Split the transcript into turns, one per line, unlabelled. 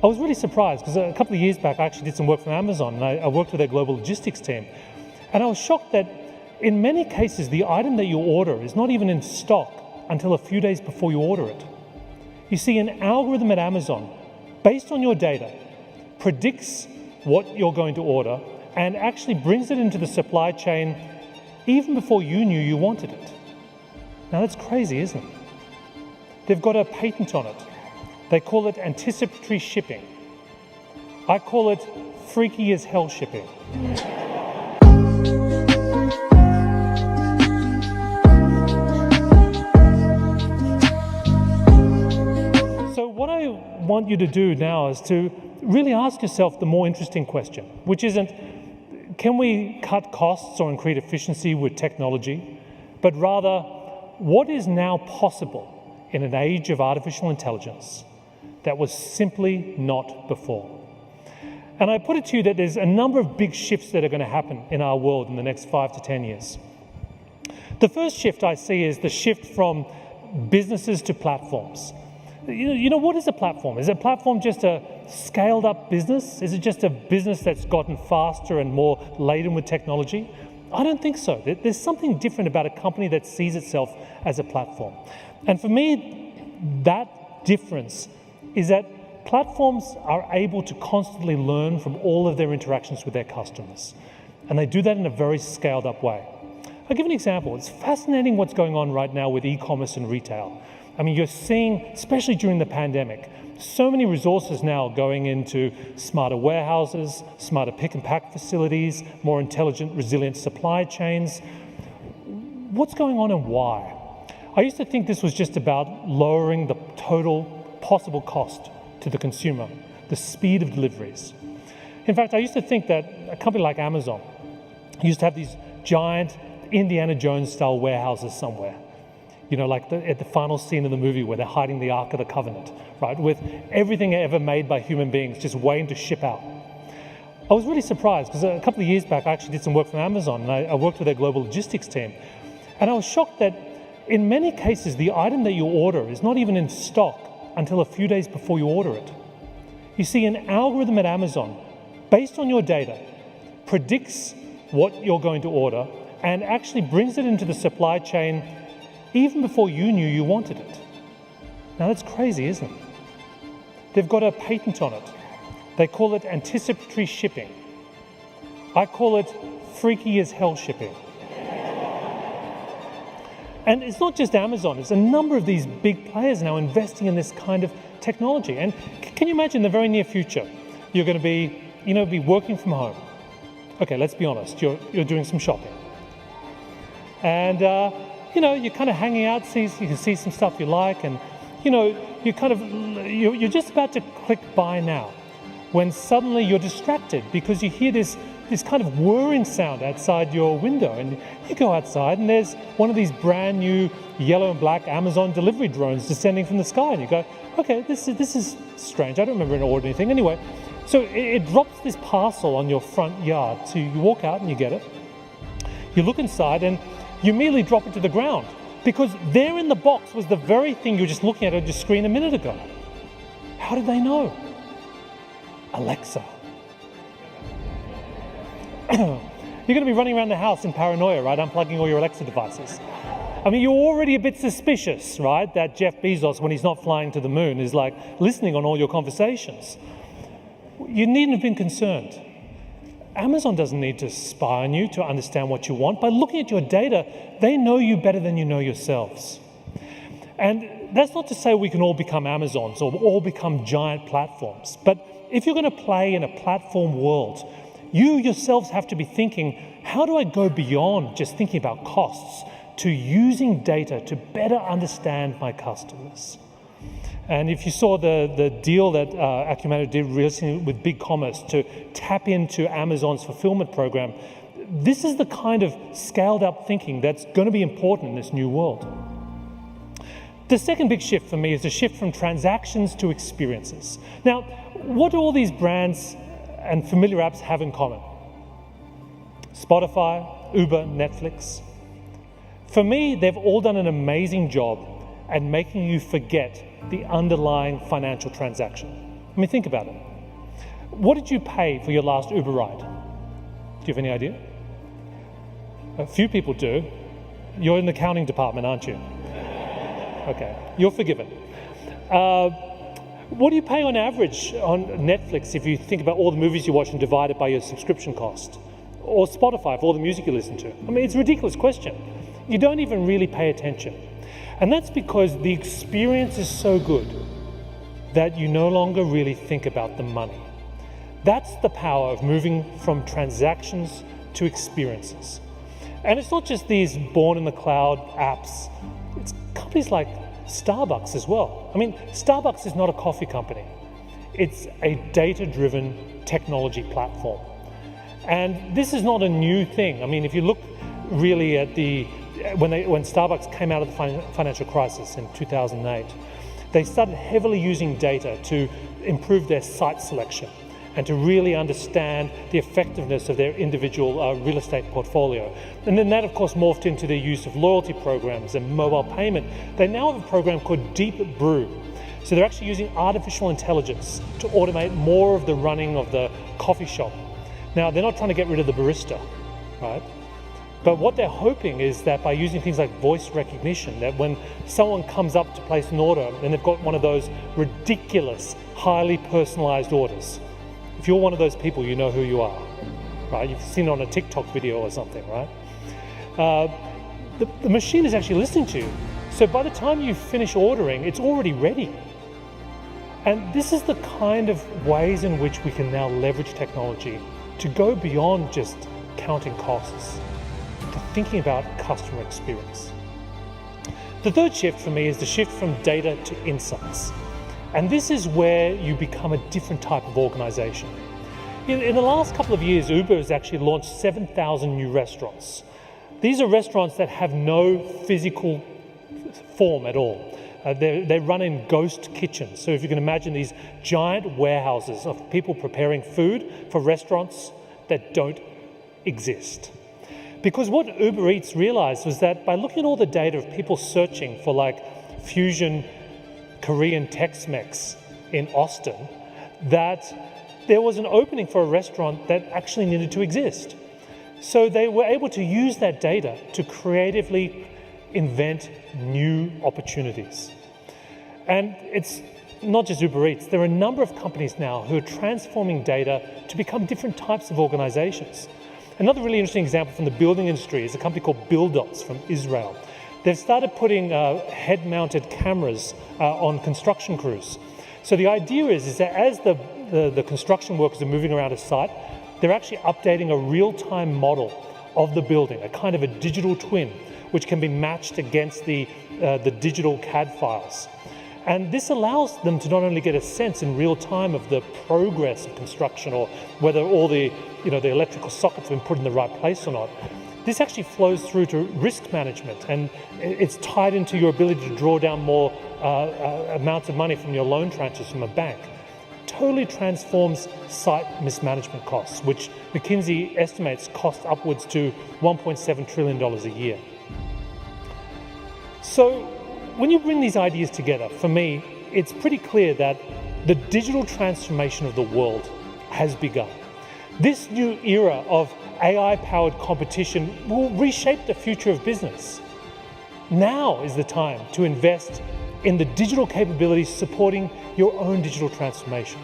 I was really surprised because a couple of years back I actually did some work for Amazon, and I worked with their global logistics team. And I was shocked that in many cases the item that you order is not even in stock until a few days before you order it. You see, an algorithm at Amazon, based on your data, predicts what you're going to order and actually brings it into the supply chain even before you knew you wanted it. Now that's crazy, isn't it? They've got a patent on it. They call it anticipatory shipping. I call it freaky as hell shipping. So what I want you to do now is to really ask yourself the more interesting question, which isn't, can we cut costs or increase efficiency with technology, but rather, what is now possible in an age of artificial intelligence that was simply not before? And I put it to you that there's a number of big shifts that are going to happen in our world in the next 5 to 10 years. The first shift I see is the shift from businesses to platforms. You know, what is a platform? Is a platform just a scaled up business? Is it just a business that's gotten faster and more laden with technology? I don't think so. There's something different about a company that sees itself as a platform. And for me, that difference is that platforms are able to constantly learn from all of their interactions with their customers. And they do that in a very scaled up way. I'll give an example. It's fascinating what's going on right now with e-commerce and retail. I mean, you're seeing, especially during the pandemic, so many resources now going into smarter warehouses, smarter pick and pack facilities, more intelligent, resilient supply chains. What's going on and why? I used to think this was just about lowering the total possible cost to the consumer, the speed of deliveries. In fact, I used to think that a company like Amazon used to have these giant Indiana Jones style warehouses somewhere. You know, like at the final scene of the movie where they're hiding the Ark of the Covenant, right? With everything ever made by human beings just waiting to ship out. I was really surprised because a couple of years back I actually did some work for Amazon, and I worked with their global logistics team. And I was shocked that in many cases the item that you order is not even in stock until a few days before you order it. You see, an algorithm at Amazon, based on your data, predicts what you're going to order and actually brings it into the supply chain even before you knew you wanted it. Now that's crazy, isn't it? They've got a patent on it. They call it anticipatory shipping. I call it freaky as hell shipping. And it's not just Amazon, it's a number of these big players now investing in this kind of technology. And can you imagine in the very near future, you're going to be working from home. Okay, let's be honest, you're doing some shopping. And you're kind of hanging out, you can see some stuff you like, and you're just about to click buy now, when suddenly you're distracted because you hear this kind of whirring sound outside your window, and you go outside and there's one of these brand new yellow and black Amazon delivery drones descending from the sky, and you go, okay, this is strange. I don't remember an order or anything. Anyway, so it drops this parcel on your front yard. So you walk out and you get it. You look inside and you immediately drop it to the ground because there in the box was the very thing you were just looking at on your screen a minute ago. How did they know? Alexa. You're going to be running around the house in paranoia, right? Unplugging all your Alexa devices. I mean, you're already a bit suspicious, right? That Jeff Bezos, when he's not flying to the moon, is like listening on all your conversations. You needn't have been concerned. Amazon doesn't need to spy on you to understand what you want. By looking at your data, they know you better than you know yourselves. And that's not to say we can all become Amazons or all become giant platforms. But if you're going to play in a platform world, you yourselves have to be thinking, how do I go beyond just thinking about costs to using data to better understand my customers? And if you saw the deal that Acumatica did recently with BigCommerce to tap into Amazon's fulfillment program, this is the kind of scaled up thinking that's going to be important in this new world. The second big shift for me is the shift from transactions to experiences. Now, what do all these brands and familiar apps have in common? Spotify, Uber, Netflix. For me, they've all done an amazing job at making you forget the underlying financial transaction. I mean, think about it. What did you pay for your last Uber ride? Do you have any idea? A few people do. You're in the accounting department, aren't you? Okay, you're forgiven. What do you pay on average on Netflix if you think about all the movies you watch and divide it by your subscription cost? Or Spotify for all the music you listen to? I mean, it's a ridiculous question. You don't even really pay attention. And that's because the experience is so good that you no longer really think about the money. That's the power of moving from transactions to experiences. And it's not just these born-in-the-cloud apps. It's companies like Starbucks as well. I mean, Starbucks is not a coffee company. It's a data-driven technology platform. And this is not a new thing. I mean, if you look really at when Starbucks came out of the financial crisis in 2008, they started heavily using data to improve their site selection and to really understand the effectiveness of their individual real estate portfolio. And then that, of course, morphed into their use of loyalty programs and mobile payment. They now have a program called Deep Brew. So they're actually using artificial intelligence to automate more of the running of the coffee shop. Now, they're not trying to get rid of the barista, right? But what they're hoping is that by using things like voice recognition, that when someone comes up to place an order and they've got one of those ridiculous, highly personalized orders, if you're one of those people, you know who you are, right? You've seen it on a TikTok video or something, right? The machine is actually listening to you. So by the time you finish ordering, it's already ready. And this is the kind of ways in which we can now leverage technology to go beyond just counting costs, to thinking about customer experience. The third shift for me is the shift from data to insights. And this is where you become a different type of organization. In the last couple of years, Uber has actually launched 7,000 new restaurants. These are restaurants that have no physical form at all. They run in ghost kitchens. So if you can imagine these giant warehouses of people preparing food for restaurants that don't exist. Because what Uber Eats realized was that by looking at all the data of people searching for like fusion Korean Tex-Mex in Austin, that there was an opening for a restaurant that actually needed to exist. So they were able to use that data to creatively invent new opportunities. And it's not just Uber Eats. There are a number of companies now who are transforming data to become different types of organizations. Another really interesting example from the building industry is a company called Buildots from Israel. They've started putting head-mounted cameras on construction crews. So the idea is that as the construction workers are moving around a site, they're actually updating a real-time model of the building, a kind of a digital twin, which can be matched against the digital CAD files. And this allows them to not only get a sense in real time of the progress of construction or whether all the electrical sockets have been put in the right place or not. This actually flows through to risk management, and it's tied into your ability to draw down more amounts of money from your loan transfers from a bank. Totally transforms site mismanagement costs, which McKinsey estimates cost upwards to $1.7 trillion a year. So when you bring these ideas together, for me, it's pretty clear that the digital transformation of the world has begun. This new era of AI-powered competition will reshape the future of business. Now is the time to invest in the digital capabilities supporting your own digital transformation.